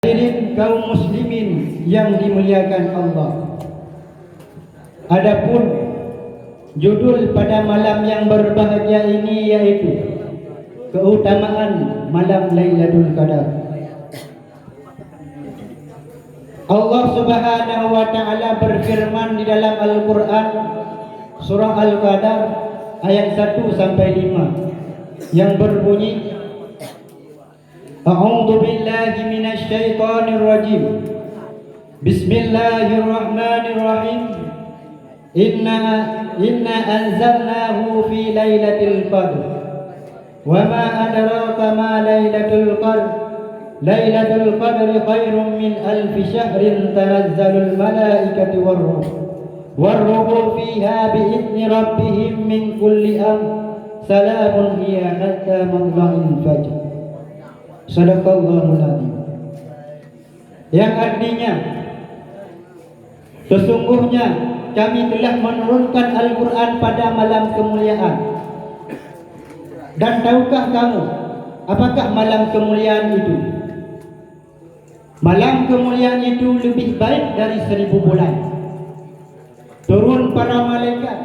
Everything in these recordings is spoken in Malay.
Hadirin kaum muslimin yang dimuliakan Allah. Adapun judul pada malam yang berbahagia ini yaitu keutamaan malam Lailatul Qadar. Allah Subhanahu wa taala berfirman di dalam Al-Qur'an surah Al-Qadar ayat 1 sampai 5 yang berbunyi, A'udzu billahi minasy syaithanir rajim. Bismillahirrahmanirrahim. Inna anzalnahu fi lailatul qadr. Wa ma adraka ma lailatul qadr. Lailatul qadri khairum min alfi syahrin tanazzalul malaikatu war-ruh. War-ruhu fiha bi'izni rabbihim min kulli amr. Salamun hiya hatta matla'il fajr. Sadaqallahul azim. Yang artinya, sesungguhnya kami telah menurunkan Al-Quran pada malam kemuliaan. Dan tahukah kamu apakah malam kemuliaan itu? Malam kemuliaan itu lebih baik dari 1000 bulan. Turun para malaikat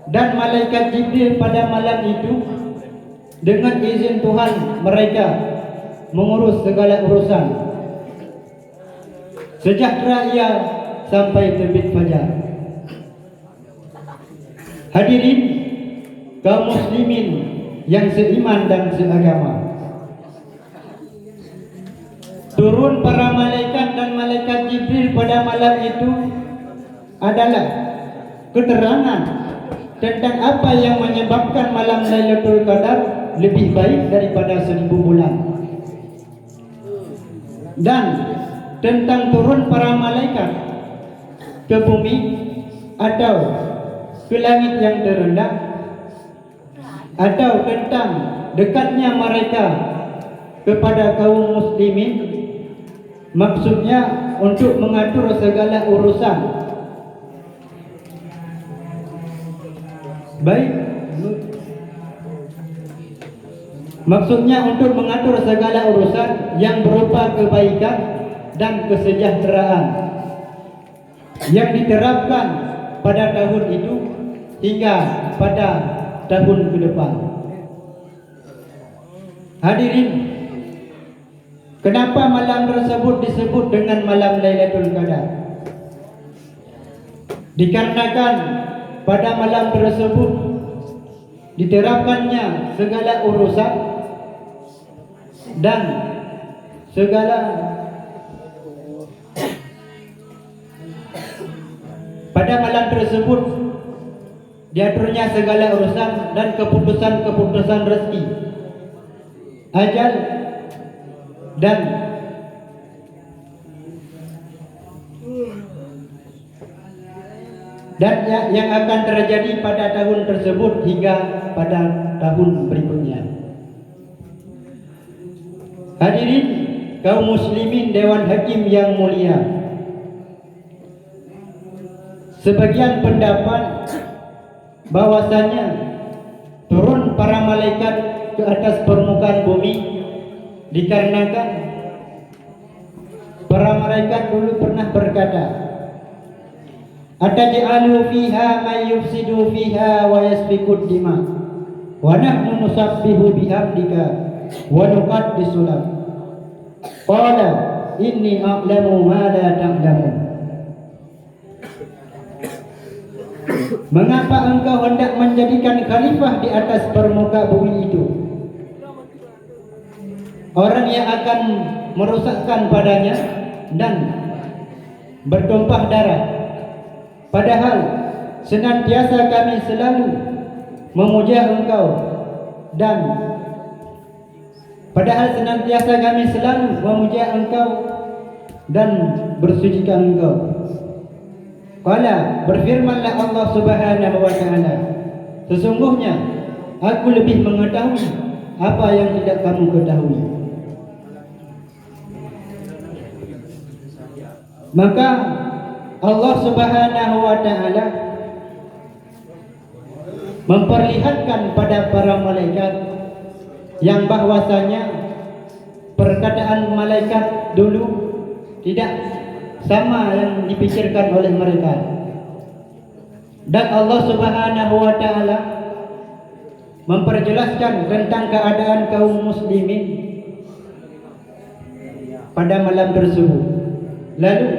dan malaikat Jibril pada malam itu dengan izin Tuhan mereka mengurus segala urusan sejahtera ia sampai terbit fajar. Hadirin kaum muslimin yang seiman dan seagama, turun para malaikat dan malaikat Jibril pada malam itu adalah keterangan tentang apa yang menyebabkan malam Lailatul Qadar lebih baik daripada 1000 bulan. Dan tentang turun para malaikat ke bumi atau ke langit yang terendah, atau tentang dekatnya mereka kepada kaum muslimin, maksudnya untuk mengatur segala urusan. Maksudnya untuk mengatur segala urusan yang berupa kebaikan dan kesejahteraan yang diterapkan pada tahun itu hingga pada tahun ke depan. Hadirin, kenapa malam tersebut disebut dengan malam Lailatul Qadar? Dikarenakan pada malam tersebut diterapkannya segala urusan dan pada malam tersebut diaturnya segala urusan dan keputusan-keputusan rezeki, ajal dan yang akan terjadi pada tahun tersebut hingga pada tahun berikutnya. Hadirin kaum muslimin Dewan Hakim yang mulia, sebagian pendapat bahwasanya turun para malaikat ke atas permukaan bumi dikarenakan para malaikat dulu pernah berkata, Ataj'alu fiha may yufsidu fiha wa yasfikud dima wa nahnu nusabbihu bihamdika wa nuqaddisu lak. Qala inni a'lamu ma la ta'lamun. Mengapa engkau hendak menjadikan khalifah di atas permukaan bumi itu orang yang akan merusakkan padanya dan bertumpah darah, padahal senantiasa kami selalu memuja engkau dan bersucikan engkau. Qala, berfirmanlah Allah Subhanahu wa taala, sesungguhnya aku lebih mengetahui apa yang tidak kamu ketahui. Maka Allah Subhanahu wa taala memperlihatkan pada para malaikat yang bahwasanya perkataan malaikat dulu tidak sama yang dipikirkan oleh mereka. Dan Allah Subhanahu wa taala memperjelaskan tentang keadaan kaum muslimin pada malam tersebut. Lalu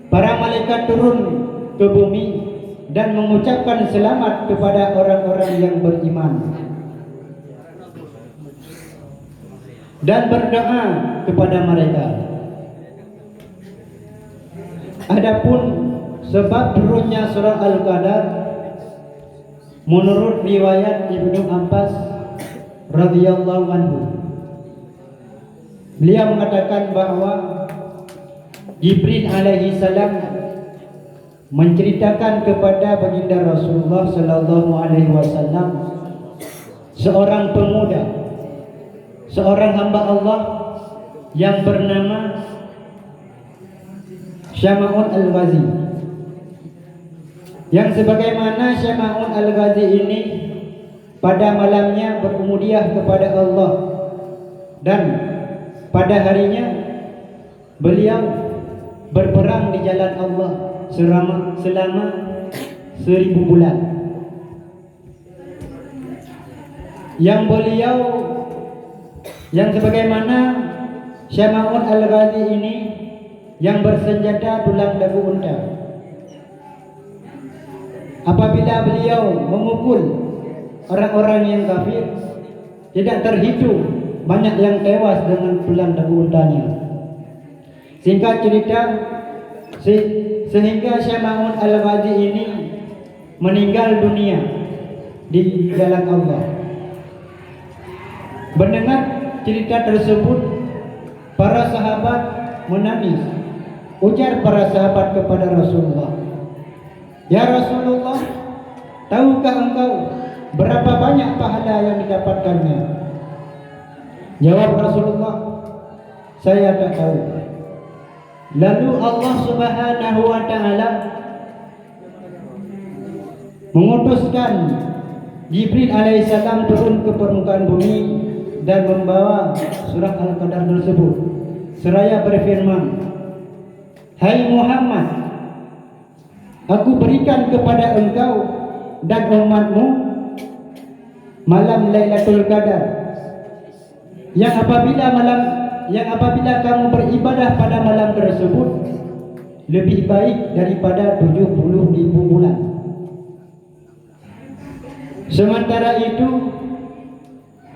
para malaikat turun ke bumi dan mengucapkan selamat kepada orang-orang yang beriman dan berdoa kepada mereka. Adapun sebab turunnya surah Al-Qadar, menurut riwayat Ibnu Abbas radhiyallahu anhu, beliau mengatakan bahwa Jibril alaihi salam menceritakan kepada baginda Rasulullah sallallahu alaihi wasallam seorang pemuda, seorang hamba Allah yang bernama Syama'un Al-Ghazi, yang sebagaimana Syama'un Al-Ghazi ini pada malamnya berumudiah kepada Allah dan pada harinya beliau berperang di jalan Allah selama 1000 bulan. Yang sebagaimana Syama'un Al-Ghazi ini yang bersenjata tulang dagu unta. Apabila beliau memukul orang-orang yang kafir, tidak terhitung banyak yang tewas dengan tulang dagu untanya. Singkat cerita, sehingga Syama'un Al-Ghazi ini meninggal dunia di jalan Allah. Mendengar cerita tersebut, para sahabat menangis. Ujar para sahabat kepada Rasulullah, "Ya Rasulullah, tahukah engkau berapa banyak pahala yang didapatkannya?" Jawab Rasulullah, "Saya tak tahu." Lalu Allah Subhanahu wa taala mengutuskan Jibril alaihissalam turun ke permukaan bumi dan membawa surah Al-Qadar tersebut seraya berfirman, "Hai Muhammad, aku berikan kepada engkau dan umatmu malam Lailatul Qadar yang apabila kamu beribadah pada malam tersebut lebih baik daripada 70.000 bulan." Sementara itu,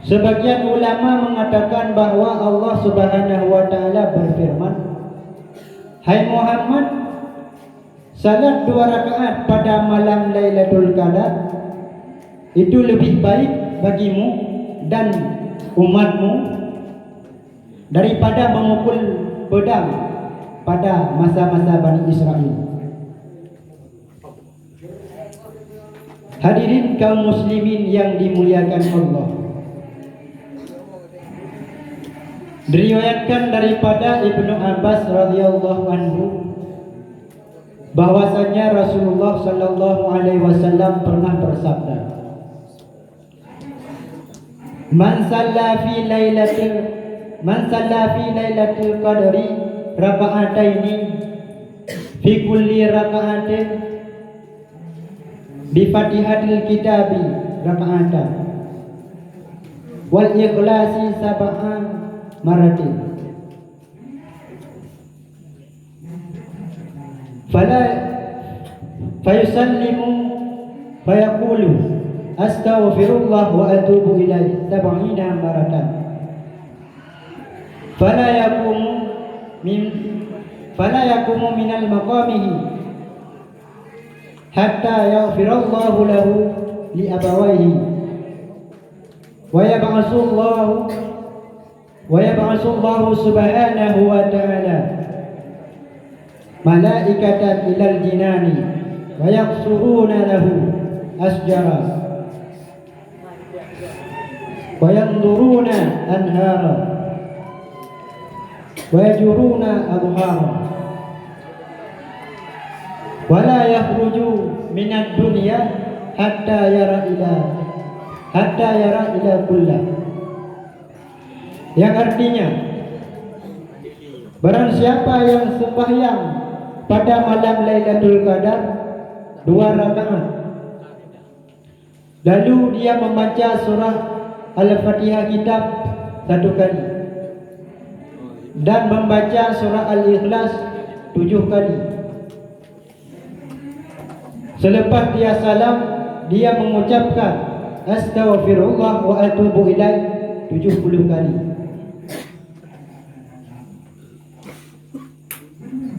sebagian ulama mengatakan bahwa Allah Subhanahu wa taala berfirman, "Hai Muhammad, salat 2 rakaat pada malam Lailatul Qadar itu lebih baik bagimu dan umatmu daripada memukul pedang pada masa-masa Bani Israel." Hadirin kaum muslimin yang dimuliakan Allah, diriwayatkan daripada Ibnu Abbas radhiyallahu anhu bahwasanya Rasulullah sallallahu alaihi wasallam pernah bersabda, Man salla fi lailatul qadri raka'ataini fi kulli raka'atin bi fatihatil kitabi raka'atan wal ikhlasi sab'an maratin fala fayusallimu fayaqulu astaghfirullah wa atubu ilaihi 70 maratan fala yaqumu minal maqamihi hatta yaghfirallahu lahu li abawayhi wa yab'asullahu subhanahu wa ta'ala malaikatan ilal jinani wa yaqsuruna lahu asjara wa yanzuruna anhara wa yajuruna adhara wa la yakhruju minad dunya hatta yara ila kullah. yang artinya barang siapa yang sembahyang pada malam Lailatul Qadar 2 rakaat, lalu dia membaca surah Al-Fatihah kitab 1 kali dan membaca surah Al-Ikhlas 7 kali. Selepas dia salam, dia mengucapkan astaghfirullah wa atubu ilaih 70 kali.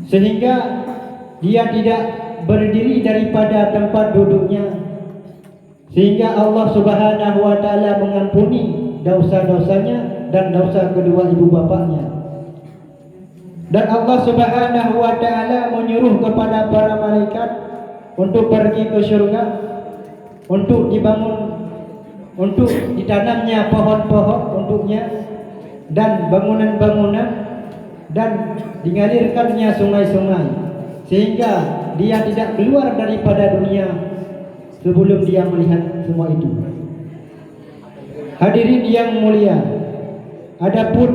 Sehingga dia tidak berdiri daripada tempat duduknya, sehingga Allah Subhanahu wa taala mengampuni dosa-dosanya dan dosa kedua ibu bapaknya. Dan Allah Subhanahu wa taala menyuruh kepada para malaikat untuk pergi ke syurga, untuk dibangun, untuk ditanamnya pohon-pohon untuknya dan bangunan-bangunan, dan digalirkannya sungai-sungai, sehingga dia tidak keluar daripada dunia sebelum dia melihat semua itu. Hadirin yang mulia, adapun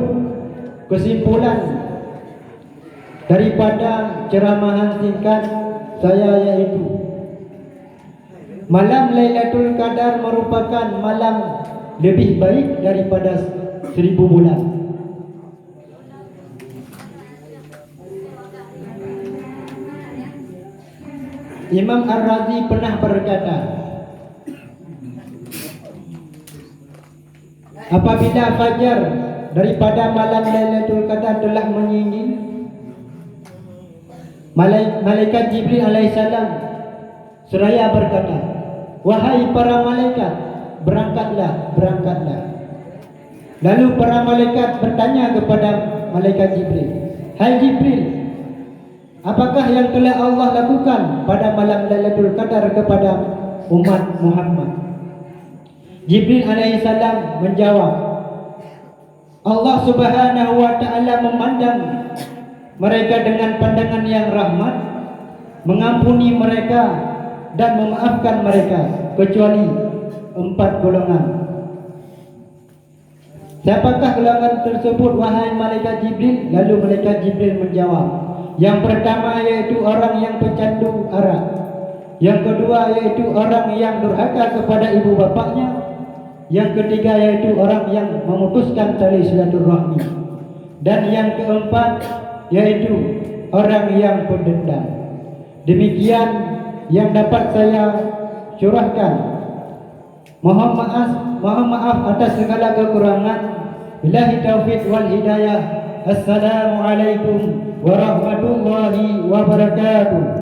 kesimpulan daripada ceramahan singkat saya yaitu malam Lailatul Qadar merupakan malam lebih baik daripada 1000 bulan. Imam Ar-Razi pernah berkata, apabila fajar daripada malam Lailatul Qadar telah menyingsing, malaikat Jibril alaihissalam seraya berkata, wahai para malaikat, berangkatlah, berangkatlah. Lalu para malaikat bertanya kepada malaikat Jibril, hai Jibril, apakah yang telah Allah lakukan pada malam Lailatul Qadar kepada umat Muhammad? Jibril alaihissalam menjawab, Allah Subhanahu wa taala memandang mereka dengan pandangan yang rahmat, mengampuni mereka dan memaafkan mereka kecuali 4 golongan. Siapakah golongan tersebut wahai malaikat Jibril? Lalu malaikat Jibril menjawab, yang pertama yaitu orang yang pecandu arak, yang kedua yaitu orang yang durhaka kepada ibu bapaknya, yang ketiga yaitu orang yang memutuskan tali silaturahmi, dan yang keempat yaitu orang yang pendendam. Demikian yang dapat saya curahkan. Mohon maaf atas segala kekurangan. Billahi taufiq wal hidayah. Assalamualaikum warahmatullahi wabarakatuh.